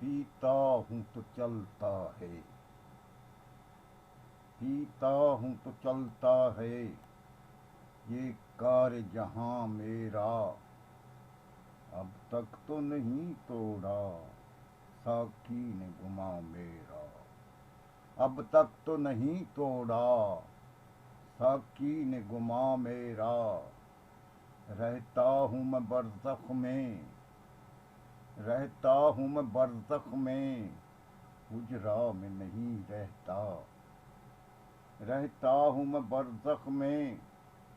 پیتا ہوں تو چلتا ہے، پیتا ہوں تو چلتا ہے، یہ کار جہاں میرا اب تک تو نہیں توڑا ساقی نے گما میرا، اب تک تو نہیں توڑا ساقی نے گما میرا، رہتا ہوں میں برزخ میں، رہتا ہوں میں برزخ میں، حجرا میں نہیں رہتا، رہتا ہوں میں برزخ میں،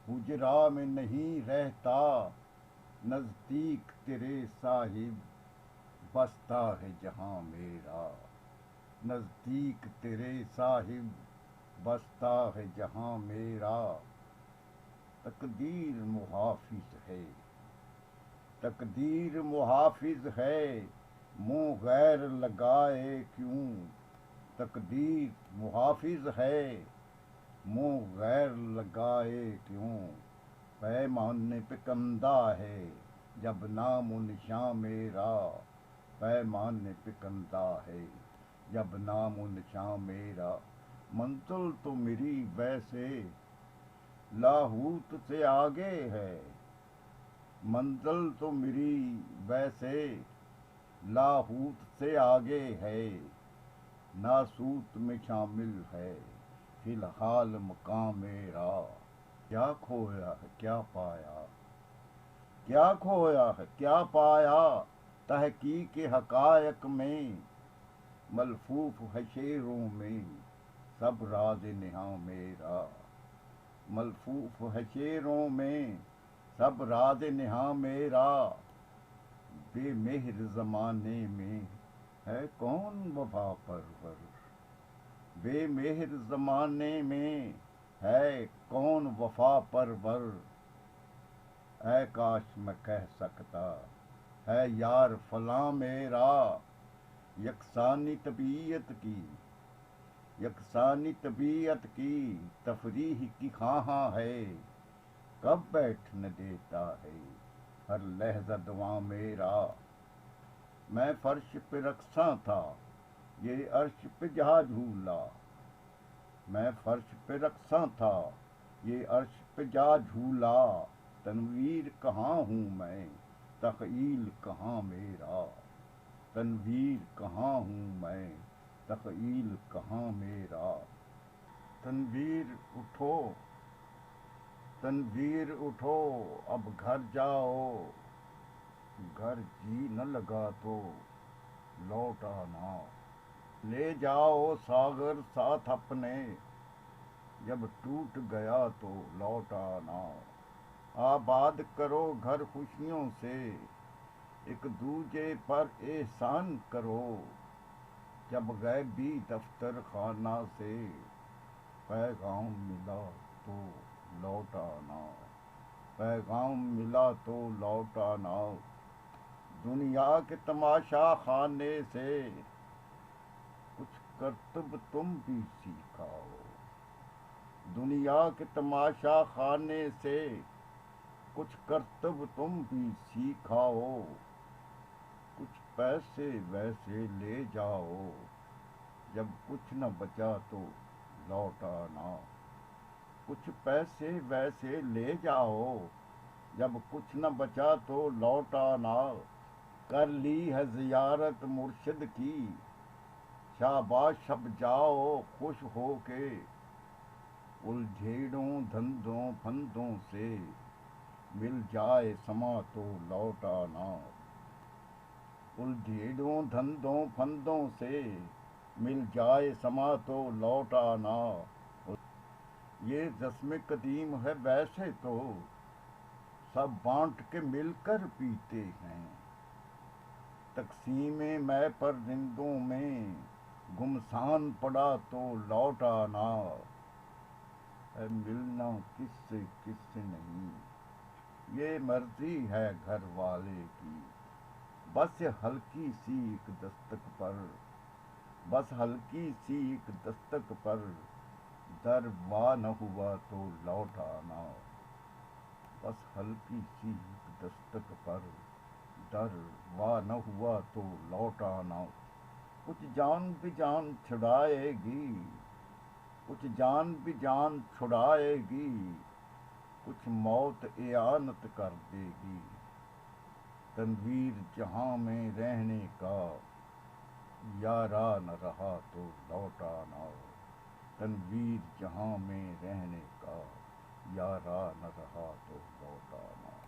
حجرا میں نہیں رہتا، نزدیک تیرے صاحب بستا ہے جہاں میرا، نزدیک تیرے صاحب بستا ہے جہاں میرا، تقدیر محافظ ہے، تقدیر محافظ ہے، منہ غیر لگائے کیوں، تقدیر محافظ ہے، منہ غیر لگائے کیوں، پیمانے پہ کندہ ہے جب نام و نشاں میرا، پیمانے پہ کندہ ہے جب نام و نشاں میرا، منزل تو میری ویسے لاہوت سے آگے ہے، منزل تو میری ویسے لاہوت سے آگے ہے، ناسوت میں شامل ہے فی الحال مقام میرا، کیا کھویا ہے کیا پایا، کیا کھویا ہے کیا پایا، تحقیق حقائق میں ملفوف ہے شعروں میں سب راز نہاں میرا، ملفوف ہے شعروں میں سب راز نہاں میرا، بے مہر زمانے میں ہے کون وفا پرور، بے مہر زمانے میں ہے کون وفا پرور، اے کاش میں کہہ سکتا ہے یار فلاں میرا، یکسانی طبیعت کی، یکسانی طبیعت کی تفریح کی خواہاں ہے، کب بیٹھنے دیتا ہے ہر لحظہ دعاں میرا، میں فرش پہ رقصاں تھا یہ عرش پہ جا جھولا، میں فرش پہ رقصاں تھا یہ عرش پہ جا جھولا، تنویر کہاں ہوں میں تخیل کہاں میرا، تنویر کہاں ہوں میں تخیل کہاں میرا، تنویر اٹھو، تنویر اٹھو اب گھر جاؤ، گھر جی نہ لگا تو لوٹ آنا، لے جاؤ ساغر ساتھ اپنے جب ٹوٹ گیا تو لوٹ آنا، آباد کرو گھر خوشیوں سے ایک دوجے پر احسان کرو، جب غیبی دفتر خانہ سے پیغام ملا تو لوٹ آنا، پیغام ملا تو لوٹ آنا، دنیا کے تماشا خانے سے کچھ کرتب تم بھی سیکھاؤ، دنیا کے تماشا خانے سے کچھ کرتب تم بھی سیکھاؤ، کچھ پیسے ویسے لے جاؤ جب کچھ نہ بچا تو لوٹ آنا، کچھ پیسے ویسے لے جاؤ جب کچھ نہ بچا تو لوٹ آنا، کر لی ہے زیارت مرشد کی شاباش شب جاؤ خوش ہو کے، الجھیڑوں دھندوں پھندوں سے مل جائے سما تو لوٹ آنا، الجھیڑوں دھندوں پھندوں سے مل جائے سما تو لوٹ آنا، یہ رسم قدیم ہے ویسے تو سب بانٹ کے مل کر پیتے ہیں، تقسیم میں پر رندوں میں گمسان پڑا تو لوٹ آنا، اے ملنا کس سے نہیں یہ مرضی ہے گھر والے کی، بس ہلکی سی ایک دستک پر، بس ہلکی سی ایک دستک پر در وا نہ ہوا تو لوٹ آنا، بس ہلکی سی ایک دستک پر در وا نہ ہوا تو لوٹ آنا، کچھ جان بھی جان چھڑائے گی، کچھ جان بھی جان چھڑائے گی، کچھ موت اعانت کر دے گی۔ تنویر جہاں میں رہنے کا، یارا نہ رہا تو لوٹ آنا۔ تنویر جہاں میں رہنے کا، یارا نہ رہا تو لوٹ آنا۔